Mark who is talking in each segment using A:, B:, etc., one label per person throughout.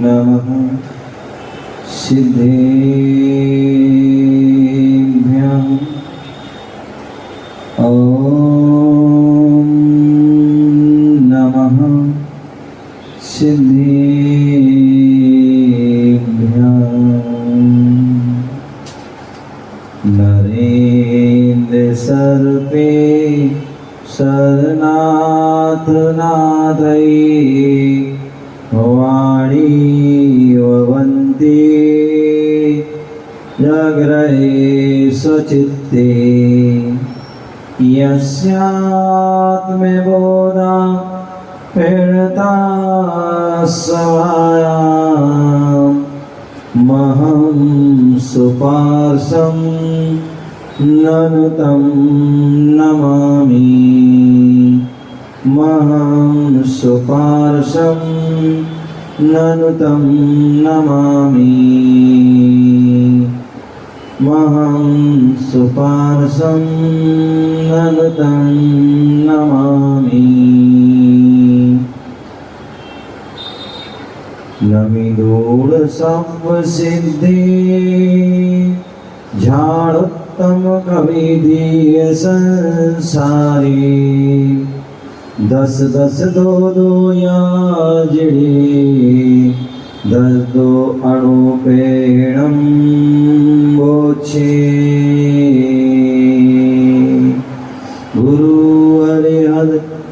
A: नमः सिद्धेभ्यः ॐ नमः सिद्धेभ्यः। नरेन्द्र सर्पे शरणाथ नाथै वाणी ववन्ति जग्रहे स्वचित्ते यस्यात्मबोधा प्रणता सभायां महं सुपार्श्वं ननुतं नमामि। महं सुपार्श्वं ननुतं नमामि। महं सुपार्श्वं ननुतं नमामि। नमिदूर संसिद्धि झाड़ोत्तम कविदीय संसारी। दस दस दो दो याजड़ी दस दो अणुपेणम बोछे। गुरु अरिहद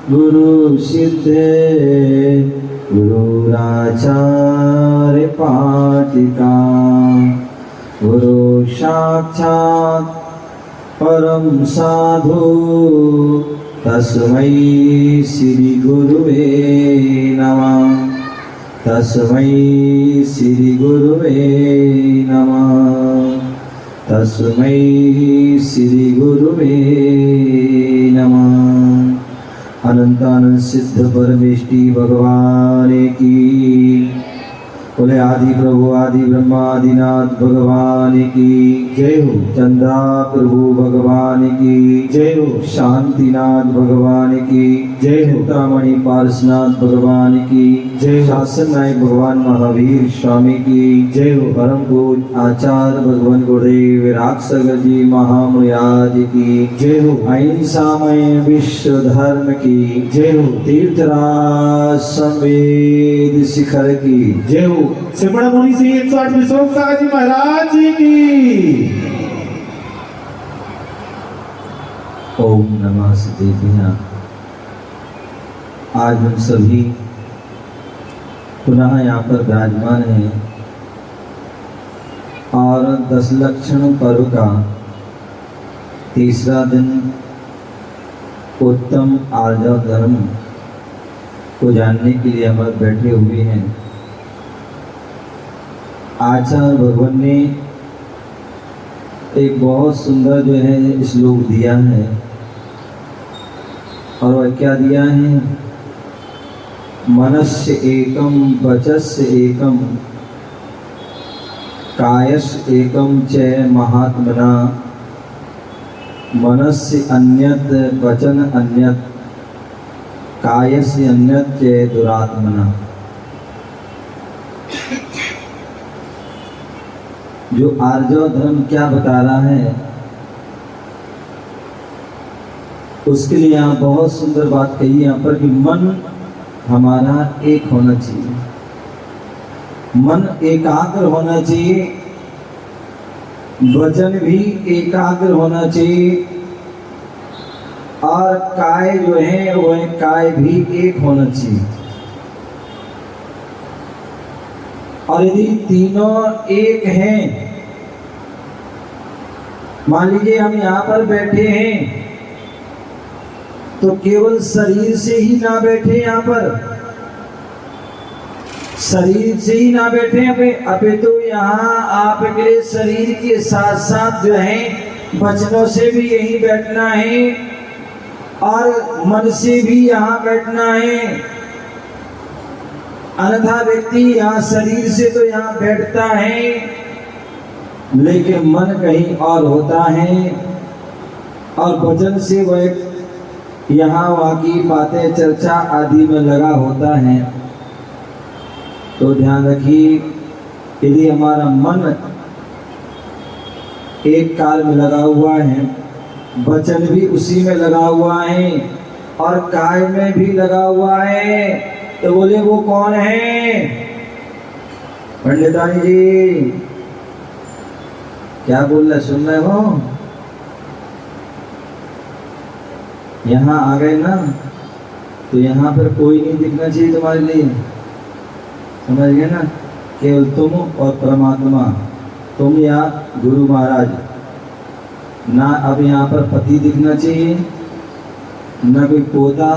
A: गुरु सिद्धे गुरुराचार्य पाटिका। गुरु साक्षात् परम साधु तस्मै श्री गुरुवे नमः। तस्मै श्री गुरुवे नमः। तस्मै श्री गुरुवे नमः। अनंतानंद सिद्ध परमेष्टि भगवान की बोले। आदि प्रभु आदि ब्रह्मा आदिनाथ भगवान की जय हो। चंदा प्रभु भगवान की जय हो। शांतिनाथ भगवान की जय हो। चिंतामणि पार्शनाथ भगवान की जय। शासन नायक भगवान महावीर स्वामी की जय हो। परम पूज आचार्य भगवान गुरुदेव राक्षस जी महामुराज की जय हो। अहिंसामय विश्व धर्म की जय हो। तीर्थराज संवेद शिखर की जय हो।
B: सिमरण मुनि श्री 108 विश्वनाथ सागर जी महाराज जी की।
A: ओम नमः सिद्धेभ्यः। आज हम सभी पुनः यहाँ पर विराजमान हैं और 10 लक्षण पर्व का तीसरा दिन उत्तम आर्जव धर्म को जानने के लिए हम बैठे हुए हैं। आचार्य भगवान ने एक बहुत सुंदर जो है श्लोक दिया है और वह क्या दिया है? मनस्य एकम वचस्य एकम कायस्य एकम च महात्मना। मनस्य अन्यत वचन अन्यत कायस्य अन्यत च दुरात्मना। जो आर्जव धर्म क्या बता रहा है उसके लिए यहाँ बहुत सुंदर बात कही यहाँ पर कि मन हमारा एक होना चाहिए। मन एकाग्र होना चाहिए। वचन भी एकाग्र होना चाहिए और काय जो है वह काय भी एक होना चाहिए। और यदि तीनों एक हैं, मान लीजिए हम यहाँ पर बैठे हैं तो केवल शरीर से ही ना बैठे, यहाँ पर शरीर से ही ना बैठे अबे तो यहाँ आपके शरीर के साथ साथ जो है वचनों से भी यही बैठना है और मन से भी यहाँ बैठना है। अन्यथा व्यक्ति यहाँ शरीर से तो यहाँ बैठता है लेकिन मन कहीं और होता है और वचन से वह यहाँ वहाँ की बातें चर्चा आदि में लगा होता है। तो ध्यान रखिए, यदि हमारा मन एक कार्य में लगा हुआ है, वचन भी उसी में लगा हुआ है और काय में भी लगा हुआ है, तो बोले वो कौन है? पंडितानी जी क्या बोल रहे, सुन रहे हो? यहाँ आ गए ना, तो यहाँ पर कोई नहीं दिखना चाहिए तुम्हारे लिए, समझ गए ना? केवल तुम और परमात्मा, तुम या गुरु महाराज। ना अब यहाँ पर पति दिखना चाहिए, ना कोई पोता,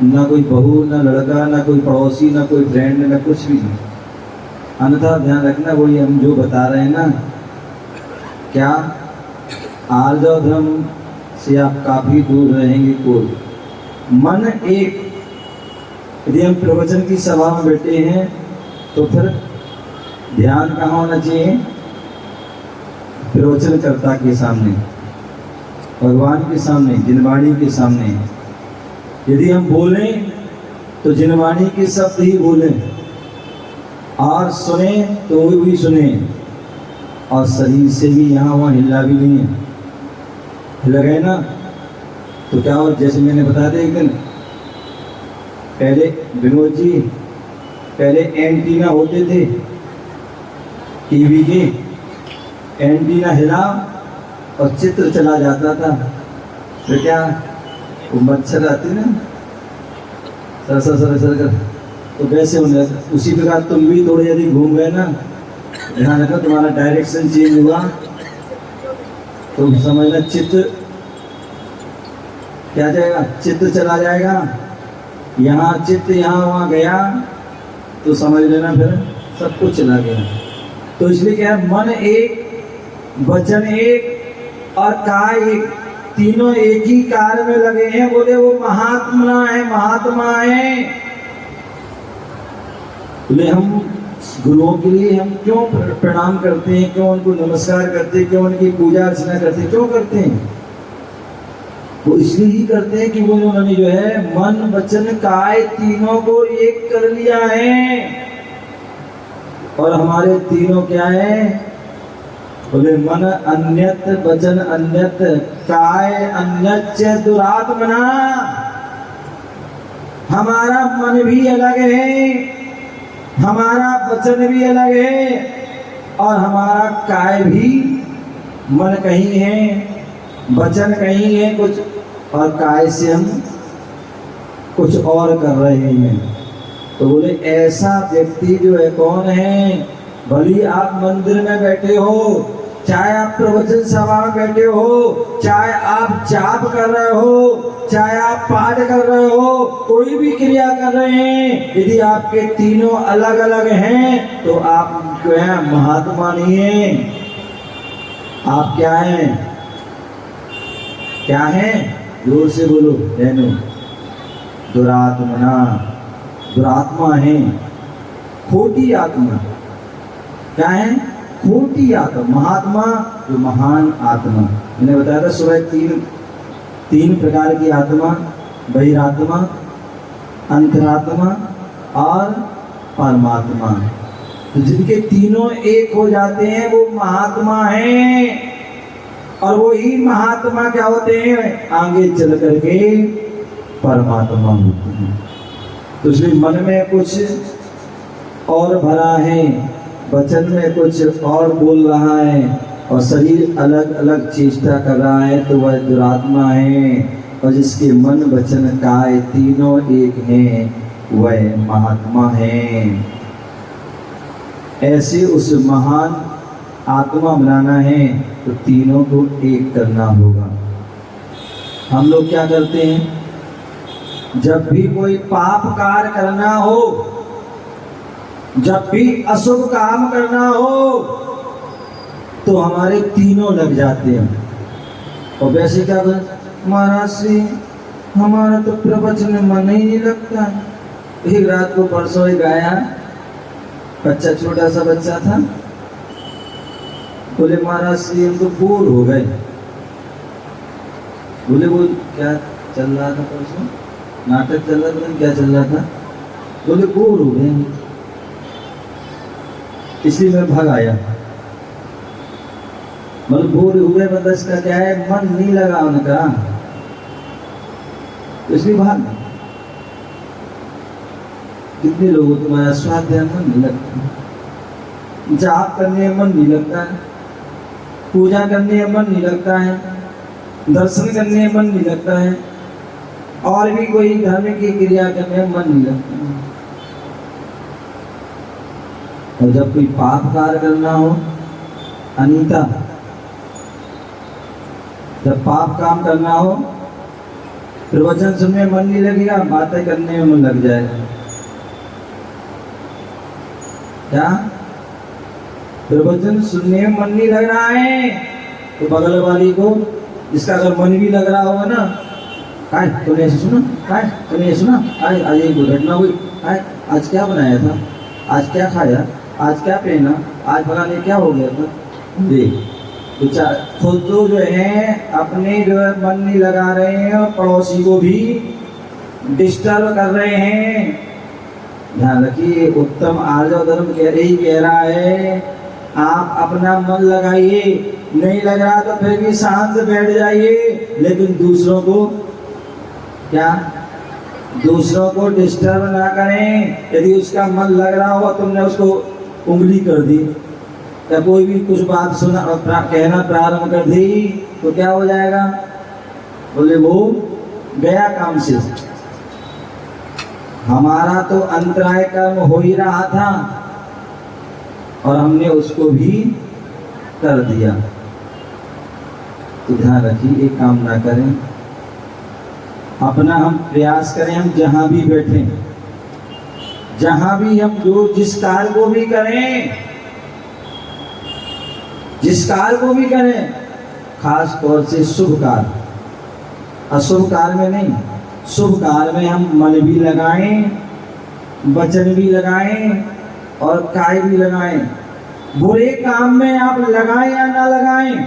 A: ना कोई बहू, ना लड़का, ना कोई पड़ोसी, ना कोई फ्रेंड, ना कुछ भी नहीं। अन्यथा ध्यान रखना, वही हम जो बता रहे हैं ना, क्या आर्जव धर्म से आप काफी दूर रहेंगे। कोई मन एक, यदि हम प्रवचन की सभा में बैठे हैं तो फिर ध्यान कहाँ होना चाहिए? प्रवचनकर्ता के सामने, भगवान के सामने, जिनवाणी के सामने। यदि हम बोलें तो जिनवाणी के शब्द ही बोलें, और सुने तो वो भी सुने, और शरीर से भी यहाँ वहाँ हिलना भी नहीं है। हिल गए ना तो क्या हो? जैसे मैंने बताया था एक दिन पहले, विनोद जी, पहले एंटीना होते थे टीवी के, एंटीना हिला और चित्र चला जाता था, तो क्या वो मच्छर आते ना सर सर सर सर कर, तो वैसे होने लगता। उसी प्रकार तुम भी थोड़े यदि घूम गए ना, ध्यान रखो तुम्हारा डायरेक्शन चेंज हुआ तो समझना चित्र क्या जाएगा, चित्र चला जाएगा। यहाँ चित्र यहाँ वहाँ गया तो समझ लेना फिर सब कुछ चला गया। तो इसलिए क्या है, मन एक, वचन एक और काय एक, तीनों एक ही कार्य में लगे हैं। बोले वो महात्मा है, महात्मा है। बोले हम गुरुओं के लिए हम क्यों प्रणाम करते हैं, क्यों उनको नमस्कार करते हैं, क्यों उनकी पूजा अर्चना करते हैं, क्यों करते हैं? वो इसलिए ही करते हैं कि वो उन्होंने जो है मन वचन काय तीनों को एक कर लिया है। और हमारे तीनों क्या है? बोले मन अन्यत, वचन अन्यत, काय अन्यच्च दुरात्मना। हमारा मन भी अलग है, हमारा वचन भी अलग है, और हमारा काय भी, मन कहीं है, वचन कहीं है कुछ, और काय से हम कुछ और कर रहे हैं। तो बोले ऐसा व्यक्ति जो है कौन है? भली आप मंदिर में बैठे हो, चाहे आप प्रवचन सभा में बैठे हो, चाहे आप जाप कर रहे हो, चाहे आप पाठ कर रहे हो, कोई भी क्रिया कर रहे हैं, यदि आपके तीनों अलग अलग हैं तो आप जो है महात्मा नहीं है। आप क्या हैं? क्या हैं? जोर से बोलो बहनों। दुरात्मना, दुरात्मा है, खोटी आत्मा। क्या है? खोटी आत्मा। महात्मा जो महान आत्मा। मैंने बताया था सुबह तीन प्रकार की आत्मा, बहिरात्मा, अंतरात्मा और परमात्मा। तो जिनके तीनों एक हो जाते हैं वो महात्मा हैं। और वो ही महात्मा क्या होते हैं? आगे चल करके परमात्मा होते हैं। तो इसलिए मन में कुछ और भरा है, वचन में कुछ और बोल रहा है, और शरीर अलग अलग चेष्टा कर रहा है, तो वह दुरात्मा है। और जिसके मन वचन काय तीनों एक हैं वह महात्मा है। ऐसे उस महान आत्मा बनाना है तो तीनों को एक करना होगा। हम लोग क्या करते हैं? जब भी कोई पाप कार्य करना हो, जब भी अशुभ काम करना हो, तो हमारे तीनों लग जाते हैं। और वैसे क्या कर, महाराज से हमारा तो प्रवचन में मन ही नहीं लगता। एक रात को परसों ही गाया, बच्चा छोटा सा बच्चा था, बोले महाराज से हम तो बोर हो गए। बोले वो क्या चल रहा था परसों? नाटक चल रहा था, क्या चल रहा था? बोले बोर हो गए। इसलिए मैं भाग आया। मतलब बोर हुए बंदस का क्या है, मन नहीं लगा उनका, तो इसलिए भाग। कितने लोगों को तुम्हारा स्वाध्याय मन नहीं लगता, जाप करने में मन नहीं लगता है, पूजा करने में मन नहीं लगता है, दर्शन करने में मन नहीं लगता है, और भी कोई धर्म की क्रिया करने में मन नहीं लगता है। और जब कोई पाप कार्य करना हो, अनीता, जब पाप काम करना हो, प्रवचन सुनने में मन नहीं लगेगा, बातें करने में मन लग जाएगा। क्या प्रवचन सुनने में मन नहीं लग रहा है, तो बगल वाली को, जिसका अगर मन भी लग रहा होगा ना, हाय तुमने ऐसे सुना, हाय तुमने ये सुना, हाय आज एक घटना हुई, हाय आज क्या बनाया था, आज क्या खाया, आज क्या पहना, आज पता नहीं क्या हो गया था। देख तो खुद तो जो है अपने जो है मन नहीं लगा रहे हैं और पड़ोसी को भी डिस्टर्ब कर रहे हैं। ध्यान रखिए, उत्तम आर्य धर्म कह रहा है आप अपना मन लगाइए, नहीं लग रहा तो फिर भी शांत बैठ जाइए, लेकिन दूसरों को क्या, दूसरों को डिस्टर्ब ना करें। यदि उसका मन लग रहा हो, तुमने उसको उंगली कर दी या कोई भी कुछ बात सुना कहना प्रारंभ कर दी, तो क्या हो जाएगा, बोले वो गया काम से। हमारा तो अंतराय कर्म हो ही रहा था और हमने उसको भी कर दिया। तो ध्यान रखिए, एक काम ना करें, अपना हम प्रयास करें, हम जहां भी बैठे, जहां भी हम जो जिस कार्य को भी करें, जिस कार्य को भी करें, खास तौर से शुभ कार्य, अशुभ कार्य में नहीं, शुभ कार्य में हम मन भी लगाएं, वचन भी लगाएं और काय भी लगाएं। बुरे काम में आप लगाएं या ना लगाएं,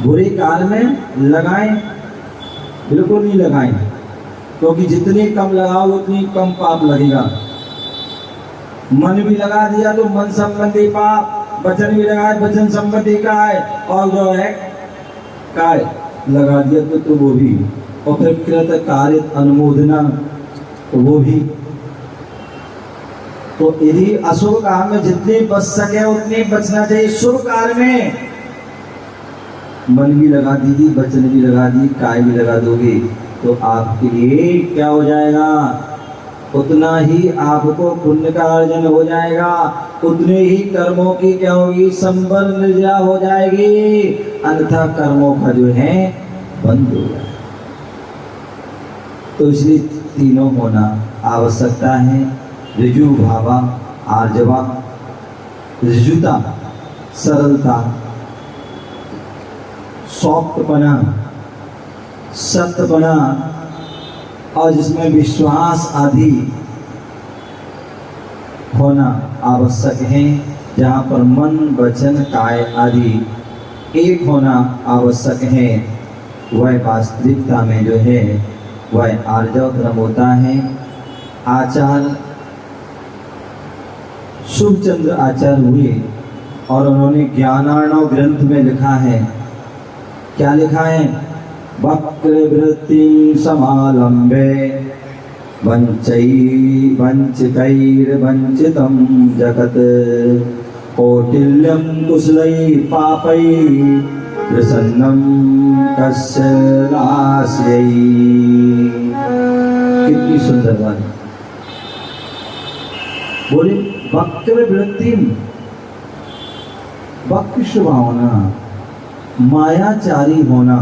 A: बुरे कार्य में लगाएं बिल्कुल नहीं लगाएं, क्योंकि जितने कम लगाओ उतनी कम पाप लगेगा। मन भी लगा दिया तो मन संबंधी पाप, वचन भी लगाए वचन संबंधी काय, और जो है काय लगा दिया तो वो भी, और फिर कृत कार्य अनुमोदना तो वो भी। तो यदि अशुभ काम में जितने बच सके उतने बचना चाहिए। शुभ कार्य में मन भी लगा दीजिए, वचन भी लगा दी, काय भी लगा दोगे तो आपके लिए क्या हो जाएगा, उतना ही आपको पुण्य का अर्जन हो जाएगा, उतने ही कर्मों की क्या होगी, संबर निर्जरा हो जाएगी, अन्यथा कर्मों का जो है बंद हो जाएगा। तो इसलिए तीनों होना आवश्यकता है, ऋजु भावा, आर्जवा, ऋजुता, सरलता, सौप्तपना, सत्यपना, और जिसमें विश्वास आदि होना आवश्यक है। जहाँ पर मन वचन काय आदि एक होना आवश्यक है, वह वास्तविकता में जो है वह आर्जव धर्म होता है। आचार्य शुभचंद्र आचार्य हुए और उन्होंने ज्ञानार्णव ग्रंथ में लिखा है, क्या लिखा है, वक्रवृत्तिं समालम्बे वंचितैर्वंचितं जगत् कौटिल्यं कुशलैः पापैः प्रसन्नं कस्य नास्यै। कितनी सुंदर बात बोले, वक्रवृत्तिं, वक्र स्वभावना, मायाचारी होना।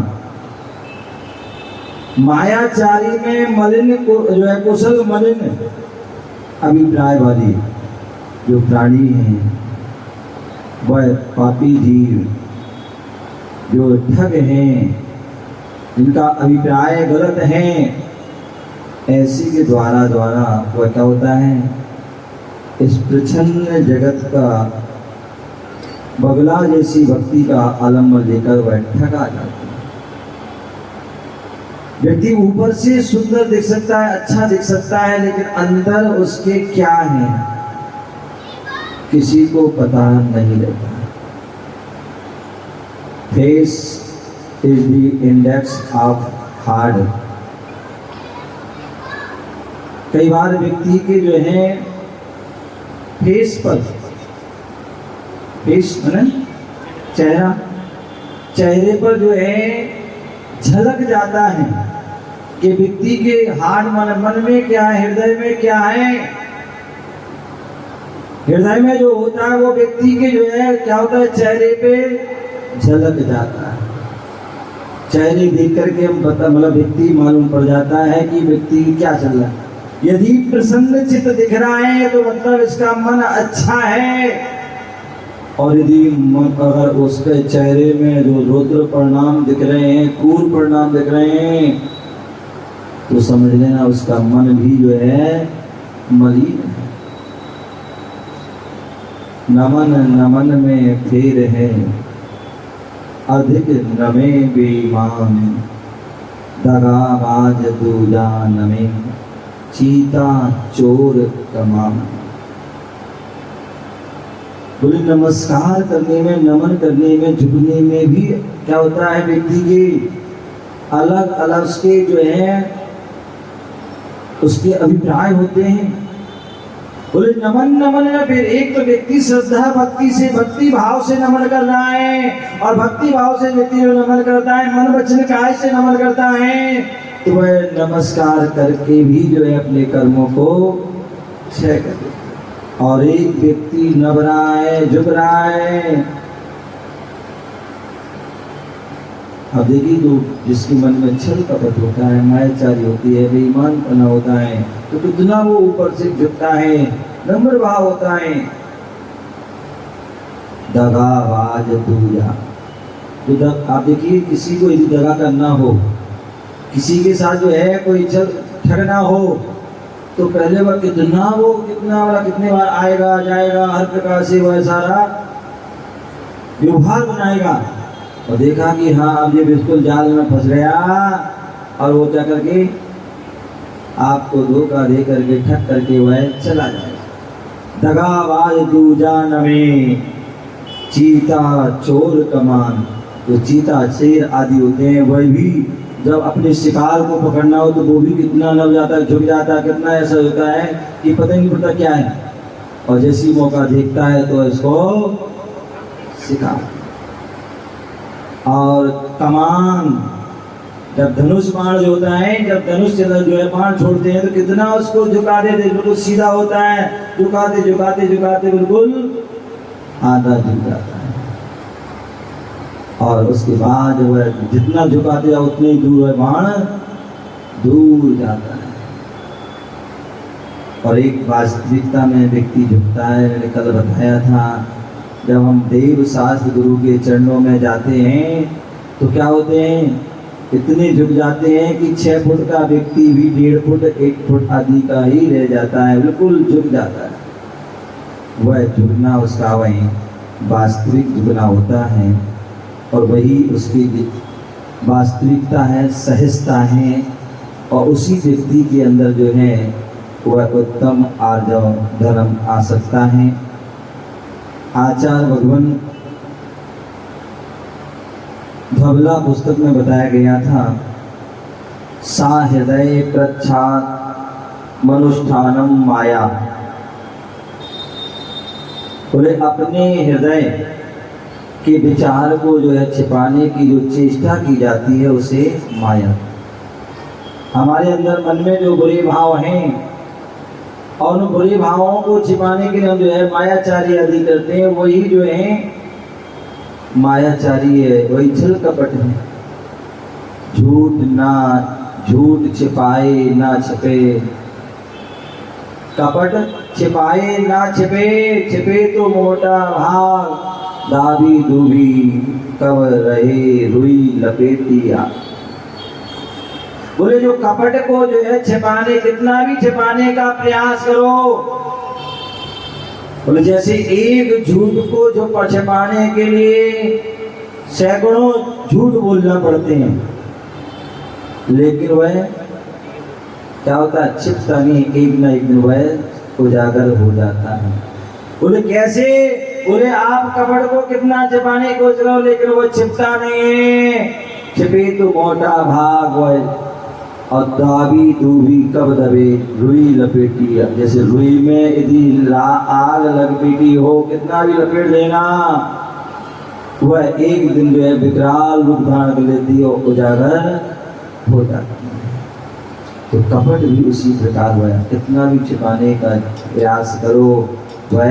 A: मायाचारी में मलिन जो है, कुशल मलिन अभिप्रायवादी जो प्राणी हैं, वह पापी जीव जो ठग हैं, जिनका अभिप्राय गलत है, ऐसी के द्वारा वह क्या होता है, इस प्रच्छन्न जगत का बगला जैसी भक्ति का आलम्बन लेकर वह ठगा जाता है। व्यक्ति ऊपर से सुंदर दिख सकता है, अच्छा दिख सकता है, लेकिन अंदर उसके क्या है, किसी को पता नहीं रहता। Face is the index of heart. कई बार व्यक्ति के जो है फेस पर, फेस है चेहरा, चेहरे पर जो है झलक जाता है कि व्यक्ति के हार्ट मन में क्या है, हृदय में क्या है। हृदय में जो होता है वो व्यक्ति के जो है क्या होता है, चेहरे पे झलक जाता है। चेहरे देख करके हम पता मतलब व्यक्ति मालूम पड़ जाता है कि व्यक्ति क्या चल रहा है। यदि प्रसन्न चित्त दिख रहा है तो मतलब इसका मन अच्छा है, और यदि अगर उसके चेहरे में जो रुद्र परिणाम दिख रहे हैं, क्रूर परिणाम दिख रहे हैं, तो समझ लेना उसका मन भी जो है मलिन है। नमन नमन में फेर है, अधिक नमे बेईमान, दगाबाज दूजा नमे, चीता चोर कमान। बोले नमस्कार करने में, नमन करने में, झुकने में भी क्या होता है, व्यक्ति के अलग अलग उसके जो है उसके अभिप्राय होते हैं। बोले नमन नमन में फिर एक तो व्यक्ति श्रद्धा भक्ति से, भक्ति भाव से नमन कर रहा है, और भक्ति भाव से व्यक्ति जो नमन करता है, मन वचन काया से नमन करता है, तो वह नमस्कार करके भी जो है अपने कर्मों को क्षय कर देता। और एक व्यक्ति नभ रहा है, झुक रहा है। अब देखिए, तो जिसके मन में छल कपट होता है, मायाचारी होती है, बेईमानपना होता है, तो कितना वो ऊपर से झुकता है, नम्र भाव होता है। दगाबाज दूजा, तो आप देखिए, किसी को यदि दगा करना हो, किसी के साथ जो है कोई ठगना हो, तो पहले वह कितना वाला कितने बार आएगा जाएगा, हर प्रकार से वह सारा व्यवहार बनाएगा, और देखा कि हाँ अब ये बिल्कुल जाल में फंस गया, और वो क्या करके आपको धोखा दे करके ठग करके वह चला जाएगा। दगाबाज दूजा नमे, चीता चोर कमान। तो चीता शेर आदि होते हैं, वह भी जब अपने शिकार को पकड़ना हो तो वो भी कितना नब जाता है, झुक जाता है, कितना ऐसा होता है कि पता नहीं पड़ता क्या है, और जैसी मौका देखता है तो इसको शिकार। और कमान, जब धनुष बाण जो होता है, जब धनुष जो है बाण छोड़ते हैं तो कितना उसको झुका देते, बिल्कुल सीधा होता है, झुकाते झुकाते झुकाते बिल्कुल आधा झुक जाता है, और उसके बाद वह जितना झुकाते जाओ उतनी दूर वह बाण दूर जाता है। और एक वास्तविकता में व्यक्ति झुकता है, मैंने कल बताया था, जब हम देव शास्त्र गुरु के चरणों में जाते हैं तो क्या होते हैं, इतने झुक जाते हैं कि 6 फुट का व्यक्ति भी 1.5 फुट 1 फुट आदि का ही रह जाता है, बिल्कुल झुक जाता है। वह झुकना उसका वही वास्तविक झुकना होता है, और वही उसकी वास्तविकता है, सहजता है, और उसी व्यक्ति के अंदर जो है वह उत्तम आर्जव धर्म आ सकता है। आचार्य भगवान धवला पुस्तक में बताया गया था, सा हृदय प्रच्छाद मनुष्ठानम माया। बोले अपने हृदय के विचार को जो है छिपाने की जो चेष्टा की जाती है उसे माया। हमारे अंदर मन में जो बुरे भाव हैं, और उन बुरे भावों को छिपाने के लिए हम जो है मायाचारी आदि करते हैं, वही जो है मायाचारी है, वही छल कपट है। झूठ छिपाए ना छिपे, कपट छिपाए ना छिपे, छिपे तो मोटा भाग, दाबी डूबी कब रहे रुई लपेटिया। बोले जो कपट को जो है छिपाने, कितना भी छिपाने का प्रयास करो, बोले जैसे एक झूठ को जो छिपाने के लिए सैकड़ों झूठ बोलना पड़ते हैं, लेकिन वह क्या होता है, छिपता नहीं, एक न एक दिन वह उजागर हो जाता है। बोले कैसे? बोले आप कपड़ को कितना छिपाने को चलो लेकिन वो छिपता नहीं है। छिपे तो मोटा भाग होए और दाबी दूबी कब दबे रुई लपेटी। जैसे रुई में यदि आग लपेटी हो कितना भी लपेट देना वह एक दिन जो है विकराल रूप धारण कर लेती है और उजागर हो जाती है। तो कपट भी उसी प्रकार हुआ है। कितना भी छिपाने का प्रयास करो वह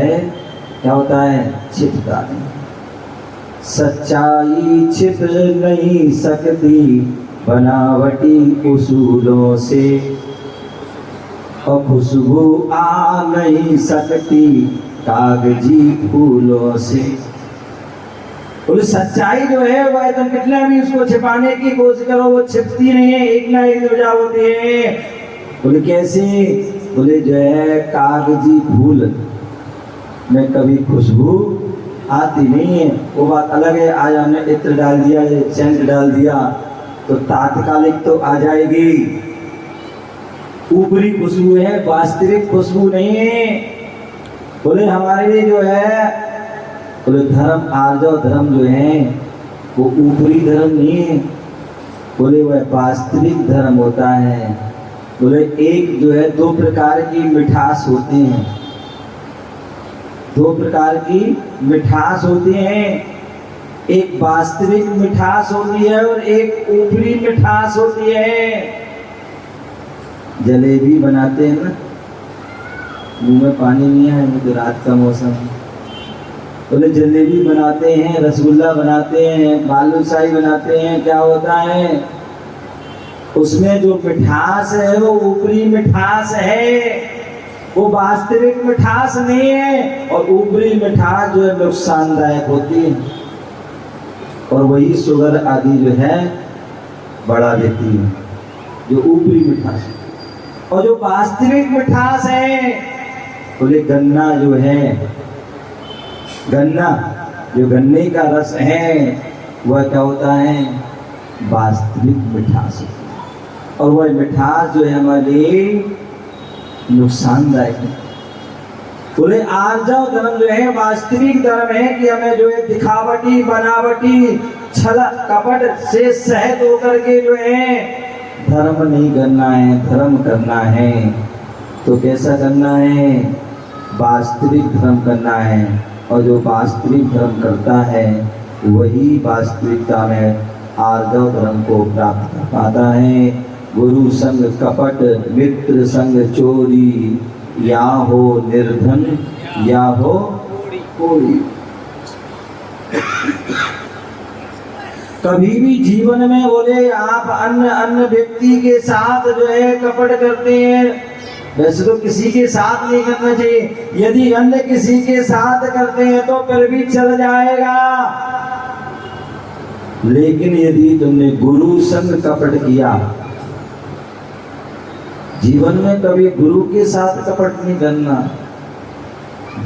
A: क्या होता है? छिपता नहीं। सच्चाई छिप नहीं सकती बनावटी उसूलों से और खुशबू आ नहीं सकती कागजी फूलों से। बोले सच्चाई जो है वह तुम कितना भी उसको छिपाने की कोशिश करो वो छिपती नहीं है, एक ना एक वजह होती है। बोले कैसे? बोले जो है कागजी फूल में कभी खुशबू आती नहीं है, वो बात अलग है। आज हमने इत्र डाल दिया, सेंट डाल दिया तो तात्कालिक तो आ जाएगी, ऊपरी खुशबू है, वास्तविक खुशबू नहीं है। बोले हमारे लिए जो है बोले धर्म आर्जव धर्म जो है वो ऊपरी धर्म नहीं है, बोले वह वास्तविक धर्म होता है। बोले एक जो है दो प्रकार की मिठास होती हैं, दो प्रकार की मिठास होती हैं। एक वास्तविक मिठास होती है और एक ऊपरी मिठास होती है। जलेबी बनाते हैं ना, मुंह में पानी नहीं आए मुझे, रात का मौसम। बोले जलेबी बनाते हैं, रसगुल्ला बनाते हैं, बालूशाही बनाते हैं, क्या होता है उसमें जो मिठास है वो ऊपरी मिठास है, वो वास्तविक मिठास नहीं है। और ऊपरी मिठास जो है नुकसानदायक होती है और वही शुगर आदि जो है बढ़ा देती है, जो ऊपरी मिठास। और जो वास्तविक मिठास है बोले गन्ना जो है, गन्ना जो गन्ने का रस है वह क्या होता है? वास्तविक मिठास होती है। और वह मिठास जो है हमारे लिए नुकसानदायक है। बोले आर्जव धर्म जो है वास्तविक धर्म है कि हमें जो है दिखावटी बनावटी छल कपट से सहित होकर के जो है धर्म नहीं करना है, धर्म करना है। तो कैसा करना है? वास्तविक धर्म करना है। और जो वास्तविक धर्म करता है वही वास्तविकता में आर्जव धर्म को प्राप्त कर पाता है। गुरु संग कपट मित्र संग चोरी, या हो निर्धन या हो कोई। कभी भी जीवन में बोले आप अन्य व्यक्ति के साथ जो है कपट करते हैं, वैसे तो किसी के साथ नहीं करना चाहिए। यदि अन्य किसी के साथ करते हैं तो फिर भी चल जाएगा, लेकिन यदि तुमने गुरु संग कपट किया, जीवन में कभी गुरु के साथ कपट नहीं करना।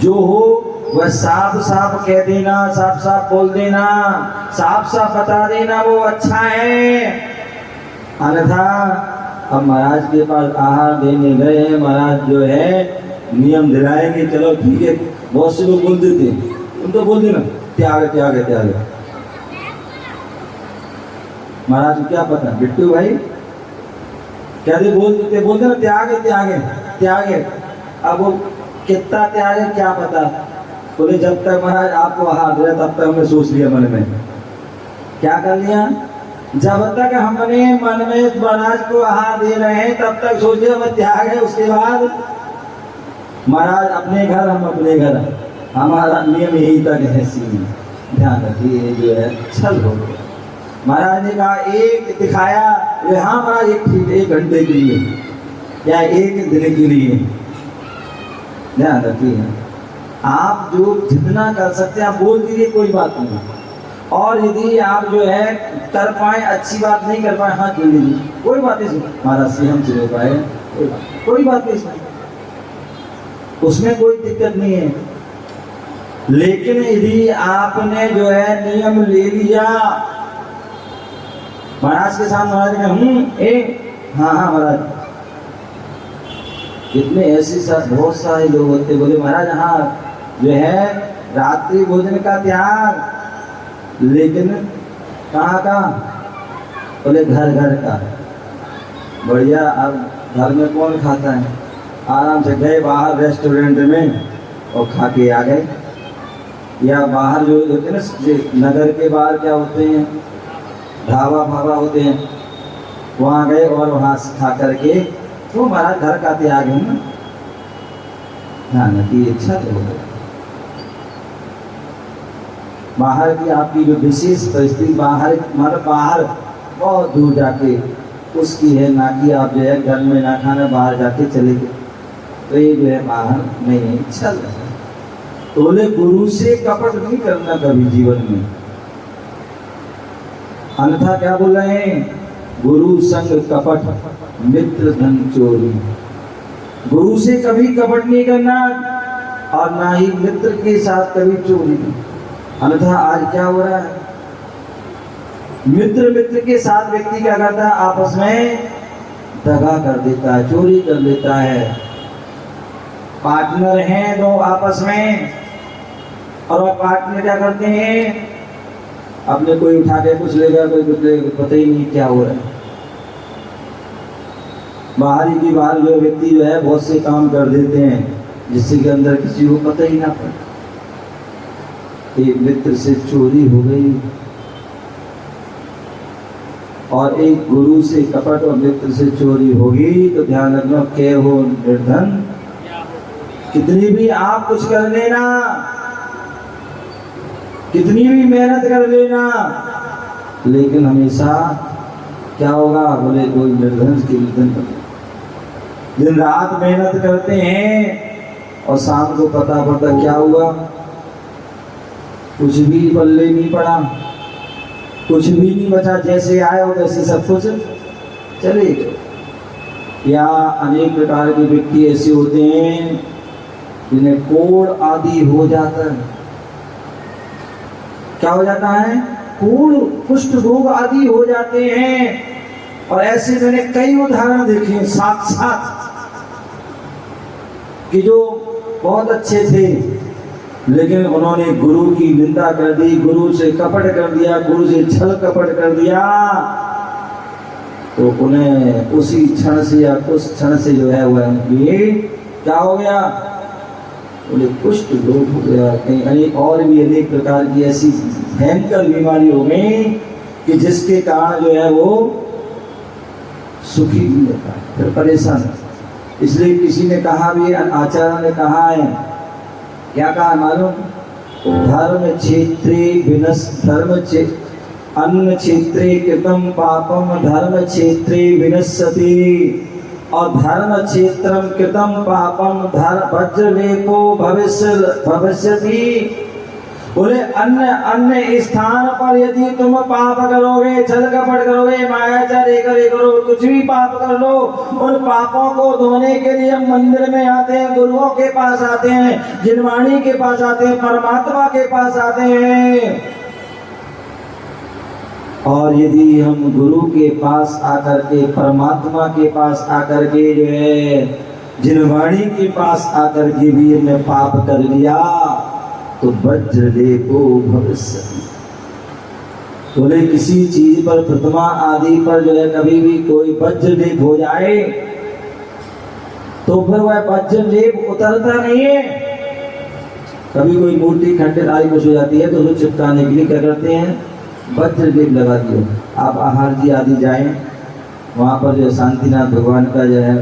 A: जो हो वह साफ साफ कह देना, साफ साफ बोल देना, साफ साफ बता देना, वो अच्छा है। अन्यथा अब महाराज के पास आहार देने गए, महाराज जो है नियम दिलाएंगे, चलो ठीक है। बहुत से लोग बोल देते, तुम तो बोल देना त्याग त्याग त्याग। महाराज को क्या पता, बिट्टू भाई क्या दे बोलते ना त्याग त्याग त्याग। अब वो कितना त्याग है क्या पता। बोले जब तक महाराज आपको आहार दिया तब तक हमने सोच लिया मन में, क्या कर लिया? जब तक हमने मन में महाराज को आहार दे रहे हैं तब तक सोच लिया वह त्याग है। उसके बाद महाराज अपने घर, हम अपने घर, हमारा नियम यही तक है। ध्यान रखिए जो है छल हो गया। महाराज ने कहा एक दिखाया, हाँ महाराज एक ठीक 1 घंटे के लिए या 1 दिन के लिए। ध्यान रखिए आप जो जितना कर सकते हैं आप बोल दीजिए, कोई बात नहीं। और यदि आप जो है कर पाए, अच्छी बात नहीं कर पाए, हाथ जोड़ लीजिए, कोई बात नहीं। महाराज से हम चले पाए, कोई बात नहीं, उसमें कोई दिक्कत नहीं है। लेकिन यदि आपने जो है नियम ले लिया, महाराज के साथ महाराज ने हाँ महाराज, इतने ऐसे साथ बहुत सारे लोग होते, बोले महाराज हाँ जो है रात्रि भोजन का त्याग, लेकिन कहाँ का? बोले घर घर का। बढ़िया। अब घर में कौन खाता है? आराम से गए बाहर रेस्टोरेंट में और खा के आ गए, या बाहर जो होते हैं ना, नगर के बाहर क्या होते हैं, ढाबा फाबा होते हैं, वहाँ गए और वहाँ से खा करके, तो हमारा घर का त्याग है ना। हाँ ना की इच्छा तो होगा। बाहर की आपकी जो विशेष परिस्थिति, बाहर मतलब बाहर बहुत दूर जाके उसकी है ना, कि आप जो है घर में ना खाना, बाहर जाके चले गए, तो ये जो है बाहर नहीं है, इच्छा है। तो बोले गुरु से कपट नहीं करना कभी जीवन में, अन्यथा क्या बोल रहे हैं? गुरु संग कपट मित्र धन चोरी। गुरु से कभी कपट नहीं करना और ना ही मित्र के साथ कभी चोरी। अन्यथा आज क्या हो रहा है? मित्र के साथ व्यक्ति क्या करता है? आपस में दगा कर देता है, चोरी कर लेता है। पार्टनर हैं दो आपस में, और वह पार्टनर क्या करते हैं? अपने कोई उठा के कुछ लेगा, कोई कुछ लेगा, पता ही नहीं क्या हो रहा है। बाहरी की बाहर जो व्यक्ति जो है बहुत से काम कर देते हैं जिससे कि अंदर किसी को पता ही ना पड़े। एक मित्र से चोरी हो गई, और एक गुरु से कपट और मित्र से चोरी होगी, तो ध्यान रखना, के हो निर्धन। कितनी भी आप कुछ कर लेना, कितनी भी मेहनत कर लेना, लेकिन हमेशा क्या होगा? बोले कोई निर्धन के निर्धन कर, दिन रात मेहनत करते हैं और शाम को पता पड़ता क्या हुआ? कुछ भी पल्ले नहीं पड़ा, कुछ भी नहीं बचा, जैसे आए हो वैसे सब कुछ चले गए। या अनेक प्रकार के व्यक्ति ऐसे होते हैं जिन्हें कोढ़ आदि हो जाता है। क्या हो जाता है? कोढ़, कुष्ठ रोग आदि हो जाते हैं। और ऐसे मैंने कई उदाहरण देखे हैं साथ साथ, कि जो बहुत अच्छे थे लेकिन उन्होंने गुरु की निंदा कर दी, गुरु से कपट कर दिया, गुरु से छल कपट कर दिया, तो उन्हें उसी क्षण से या उस क्षण से जो है वह ये क्या हो गया? बोले कुष्ठ रोग हो गया, कहीं और भी अनेक प्रकार की ऐसी भयंकर बीमारी हो गई कि जिसके कारण जो है वो सुखी नहीं रहता है, फिर परेशान। इसलिए किसी ने कहा भी, आचार्य ने कहा है, क्या कहा मालूम? धर्म क्षेत्रे विनस धर्म अन्न क्षेत्रे कृतम पापम धर्म क्षेत्रे विनश्यति, और धर्म क्षेत्रम कृतम पापम धर्म वज्रलेपो भविष्यति। बोले अन्य स्थान पर यदि तुम पाप करोगे, छल कपट करोगे, मायाचार करो, कुछ भी पाप कर लो, उन पापों को धोने के लिए हम मंदिर में आते हैं, गुरुओं के पास आते हैं, जिनवाणी के पास आते हैं, परमात्मा के पास आते हैं। और यदि हम गुरु के पास आकर के, परमात्मा के पास आकर के जो है, जिनवाणी के पास आकर के भी हमने पाप कर लिया, तो वज्रलेपो भविष्यति। बोले किसी चीज पर, प्रतिमा आदि पर जो है कभी भी कोई वज्रलेप हो जाए तो फिर वह वज्रलेप उतरता नहीं है। कभी कोई मूर्ति खंडित आदि कुछ हो जाती है तो उसको चिपकाने के लिए क्या करते हैं? वज्रलेप लगा दियो। आप आहार जी आदि जाएं, वहाँ पर जो शांतिनाथ भगवान का जो है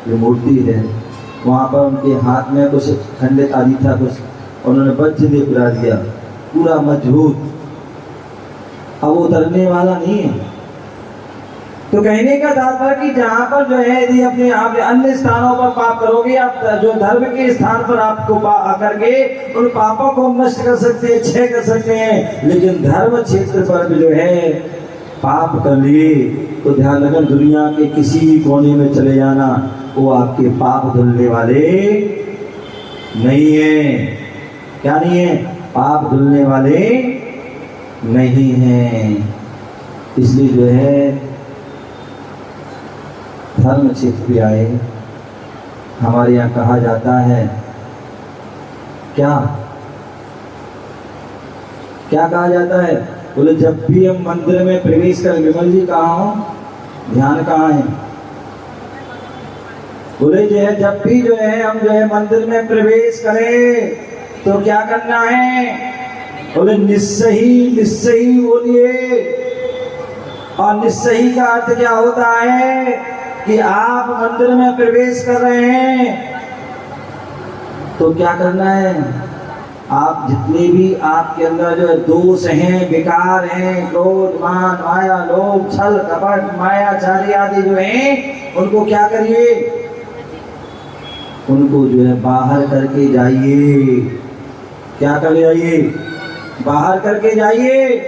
A: जो मूर्ति है, वहाँ पर उनके हाथ में कुछ खंडित आदि था, कुछ उन्होंने वज्रलेप लगा दिया, पूरा मजबूत, अब उतरने वाला नहीं है। तो कहने का तात्पर्य कि जहाँ पर जो है यदि अपने आप अन्य स्थानों पर पाप करोगे, आप जो धर्म के स्थान पर आपको आकर के उन पापों को नष्ट कर सकते हैं, क्षय कर सकते हैं, लेकिन धर्म क्षेत्र पर भी जो है पाप कर लिए तो ध्यान रखना, दुनिया के किसी भी कोने में चले जाना, वो आपके पाप धुलने वाले नहीं है। क्या नहीं है? पाप धुलने वाले नहीं हैं। इसलिए जो है धर्म क्षेत्र पे आए। हमारे यहाँ कहा जाता है क्या? क्या कहा जाता है? बोले जब भी हम मंदिर में प्रवेश करें, विमल जी कहाँ हो, ध्यान कहाँ है? बोले जो है जब भी जो है हम जो है मंदिर में प्रवेश करें तो क्या करना है? बोले निस्सही निस्सही बोलिए। और निस्सही का अर्थ क्या होता है कि आप मंदिर में प्रवेश कर रहे हैं तो क्या करना है? आप जितने भी आपके अंदर जो दोष हैं, विकार हैं, क्रोध, मान, माया, लोभ, छल, कपट, मायाचारी आदि जो हैं, उनको क्या करिए? उनको जो है बाहर करके जाइए। क्या कर जाइए? बाहर करके जाइए।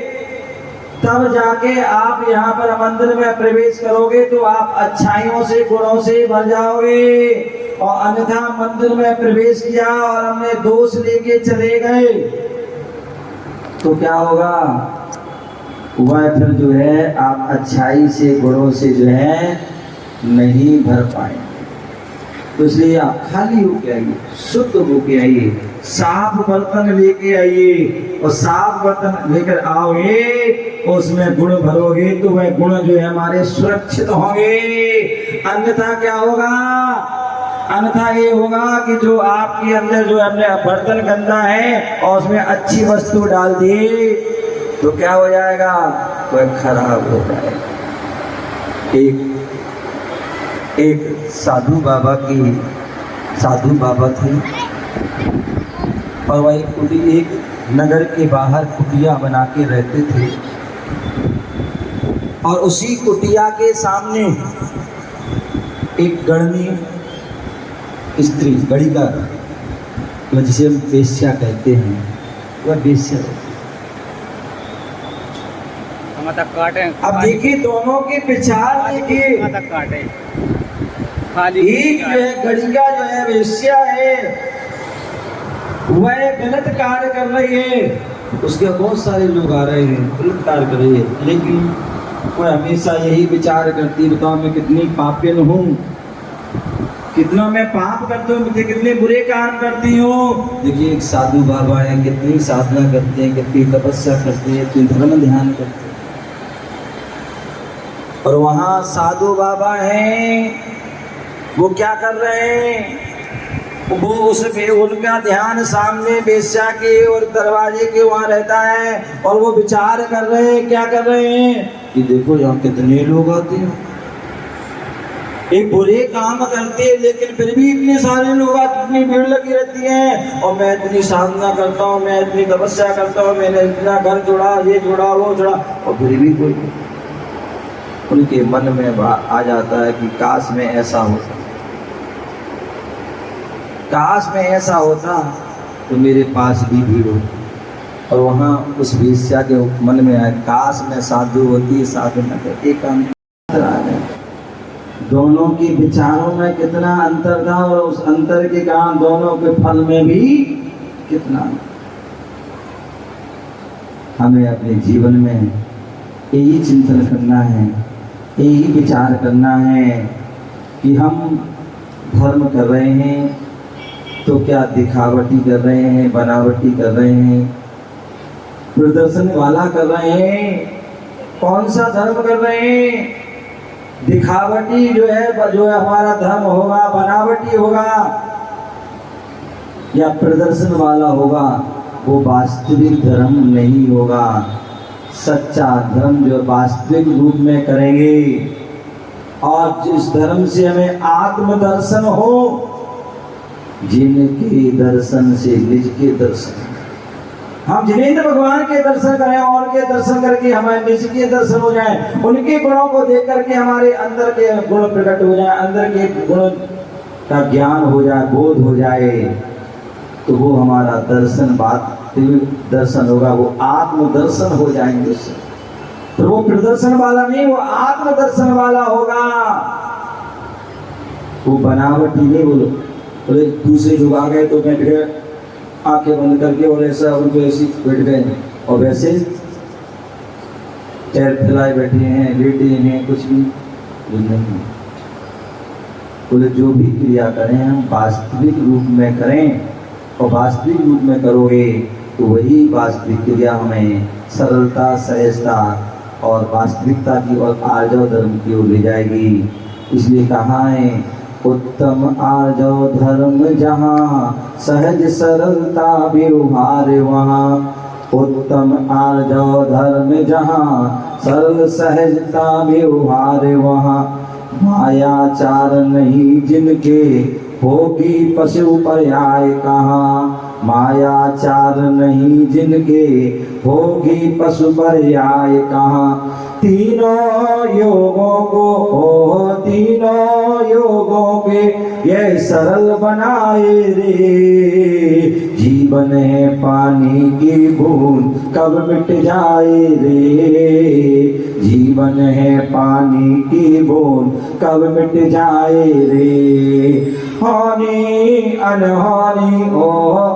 A: तब जाके आप यहाँ पर मंदिर में प्रवेश करोगे तो आप अच्छाइयों से, गुणों से भर जाओगे। और अन्यथा मंदिर में प्रवेश किया और हमने दोष लेके चले गए तो क्या होगा? वह फिर जो है आप अच्छाई से, गुणों से जो है नहीं भर पाएंगे। तो इसलिए आप खाली होके आइए, शुद्ध होके आइए, साफ बर्तन लेके आइए। और साफ बर्तन लेकर आओगे उसमें गुण भरोगे तो वह गुण जो है हमारे सुरक्षित होंगे। अन्यथा क्या होगा? अन्यथा ये होगा कि जो आपके अंदर जो हमने बर्तन गंदा है और उसमें अच्छी वस्तु डाल दी तो क्या हो जाएगा? वह खराब हो जाएगा। एक साधु बाबा थे और वह एक नगर के बाहर कुटिया बना के रहते थे। और उसी कुटिया के सामने एक गणनी स्त्री, गणिका, जिसे हम वेश्या कहते हैं, वह वेश्या। अब देखिए दोनों के विचार देखिए। एक जो है गणिका जो है वेश्या है, वह गलत कार्य कर रही है। उसके बहुत सारे लोग आ रहे हैं, गलत कार्य कर रही है, लेकिन वह हमेशा यही विचार करती, बताओ मैं कितनी पापिन हूँ, कितना मैं पाप करती हूँ, मुझे कितने बुरे काम करती हूँ। देखिए एक साधु बाबा है, कितनी साधना करते हैं, कितनी तपस्या करते हैं, कितनी धर्म ध्यान करते हैं। और वहाँ साधु बाबा हैं, वो क्या कर रहे हैं? वो उनका ध्यान सामने वेश्या के और दरवाजे के वहाँ रहता है और वो विचार कर रहे हैं। क्या कर रहे हैं कि देखो यहाँ कितने लोग आते हैं, एक बुरे काम करते हैं लेकिन फिर भी इतने सारे लोग आते, इतनी भीड़ लगी रहती है। और मैं इतनी साधना करता हूँ, मैं इतनी तपस्या करता हूँ, मैंने इतना घर जोड़ा, ये जोड़ा, वो जोड़ा, और फिर भी कोई। उनके मन में आ जाता है कि काश में ऐसा होता, काश में ऐसा होता तो मेरे पास भी भीड़ होती। और वहाँ उस वेश्या के मन में आए, काश में साधु होती, साधु न करती। एक काम दोनों के विचारों में कितना अंतर था और उस अंतर के कारण दोनों के फल में भी कितना। हमें अपने जीवन में यही चिंतन करना है, यही विचार करना है कि हम धर्म कर रहे हैं तो क्या दिखावटी कर रहे हैं, बनावटी कर रहे हैं, प्रदर्शन वाला कर रहे हैं? कौन सा धर्म कर रहे हैं? दिखावटी जो है हमारा धर्म होगा, बनावटी होगा या प्रदर्शन वाला होगा, वो वास्तविक धर्म नहीं होगा। सच्चा धर्म जो वास्तविक रूप में करेंगे और जिस धर्म से हमें आत्मदर्शन हो, जिनके दर्शन से निज के दर्शन, हम जिनेंद्र भगवान के दर्शन करें और के दर्शन करके हमारे निज के दर्शन हो जाए, उनके गुणों को देख करके हमारे अंदर के गुण प्रकट हो जाए, अंदर के गुण का ज्ञान हो जाए, बोध हो जाए, तो वो हमारा दर्शन वास्तविक दर्शन होगा, वो आत्मदर्शन हो जाएंगे उससे। तो वो प्रदर्शन वाला नहीं, वो आत्मदर्शन वाला होगा, वो बनावटी नहीं। बोलो बोले दूसरे लोग आ गए तो बैठ गए आंखें बंद करके और ऐसा उनको ऐसी बैठ गए और वैसे पैर फैलाए बैठे हैं, लेटे हैं, कुछ भी नहीं। बोले जो भी क्रिया करें हम वास्तविक रूप में करें, और वास्तविक रूप में करोगे तो वही वास्तविक क्रिया हमें सरलता, सहजता और वास्तविकता की और आर्जव धर्म की ओर ले जाएगी। इसलिए कहा है, उत्तम आर्जव धर्म जहाँ, सहज सरलता व्यवहार वहाँ। उत्तम आर्जव धर्म जहाँ, सरल सहजता व्यवहार वहाँ। मायाचार नहीं जिनके, होगी पशु पर्याय कहाँ। मायाचार नहीं जिनके, होगी पशु पर्याय कहाँ। तीनों योगों को, तीनों योगों के ये सरल बनाए रे। जीवन है पानी की बूंद, कब मिट जाए रे। जीवन है पानी की बूंद, कब मिट जाए रे। हानि अनहानि, ओ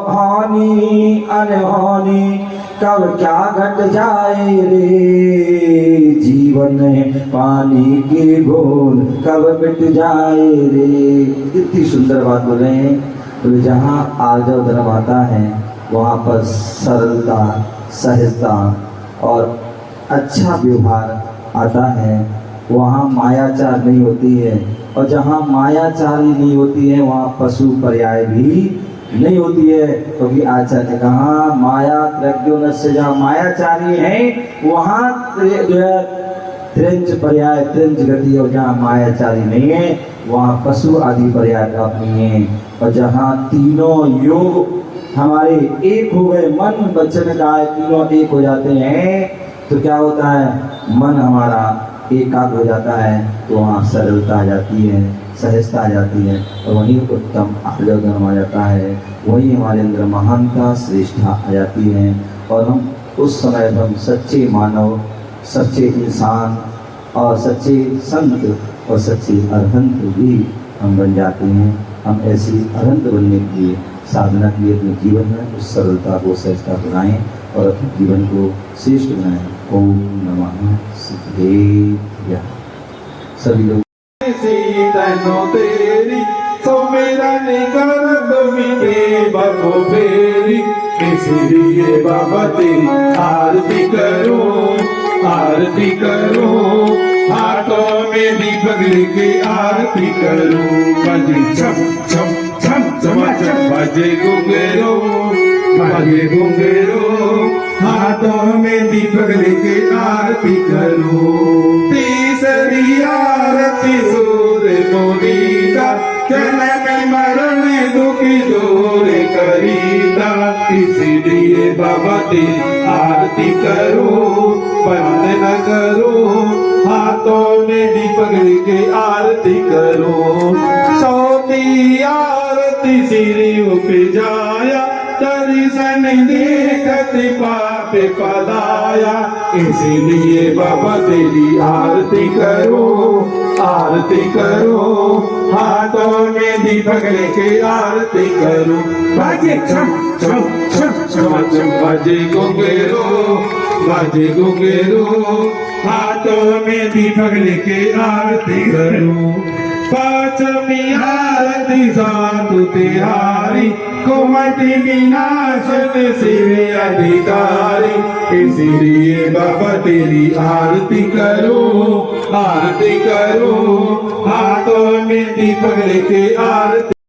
A: हानि अनहानि, कब क्या घट जाए रे। जीवन है पानी की बूंद, कब मिट जाए रे। कितनी सुंदर बात बोल रहे हैं। तो जहाँ आर्जव धर्म आता है वहाँ पर सरलता, सहजता और अच्छा व्यवहार आता है। वहाँ मायाचार नहीं होती है, और जहाँ मायाचार ही नहीं होती है वहाँ पशु पर्याय भी नहीं होती है। क्योंकि आचार्य ने कहा, माया प्रज्ञोन से, जहाँ मायाचारी है वहाँ जो है त्रिंच पर्याय, त्रिंच गति, और जहाँ मायाचारी नहीं है वहाँ पशु आदि पर्याय प्राप्त नहीं है। और जहाँ तीनों योग हमारे एक हो गए, मन वचन काया तीनों एक हो जाते हैं, तो क्या होता है, मन हमारा एकाग्र हो जाता है। तो वहाँ सरलता आ जाती है, सहजता आ जाती है, और वहीं उत्तम आर्जव धर्म आ जाता है। वहीं हमारे अंदर महानता, श्रेष्ठता आ जाती है, और हम उस समय हम सच्चे मानव, सच्चे इंसान और सच्चे संत और सच्चे अरहंत भी हम बन जाते हैं। हम ऐसी अरहंत बनने के लिए, साधना के लिए अपने जीवन में उस सरलता को, सहजता बनाएं और अपने जीवन को श्रेष्ठ बनाएं। ओम नमः शिवाय। सभी लोग
B: तैनो तेरी सुमिरन कर मिटे बको फेरी। इसलिए बाबा तेरी आरती करो, आरती करो। हाथों में दीपक लेके आरती करो। बजे छम छम छम छम छम, बजे घुंघरू, बजे घुंघरू। हाथों में दीपक लेके आरती करो। तीसरी आरती सूर्य मोनीता, जन्म मरण दुखी दूर करीता। इसलिए बाबा तेरी आरती करो, बंद न करो। हाथों में दीपक लेके आरती करो। चौथी आरती सिरियों पे जाया, दर्शन देखत पाप पदाया। इसलिए बाबा तेरी आरती करो, आरती करो। हाथों में दीपक लेके आरती करो। बाजे छम छम छम छम छम, बाजे घुंघरू, बाजे घुंघरू। हाथों में दीपक लेके आरती करो। पांचवी आरती साधु तिहारी, कोमति विनाशन शिव अधिकारी। इसलिए बाबा तेरी आरती करो, आरती करो। हाथों में दीपक लेके आरती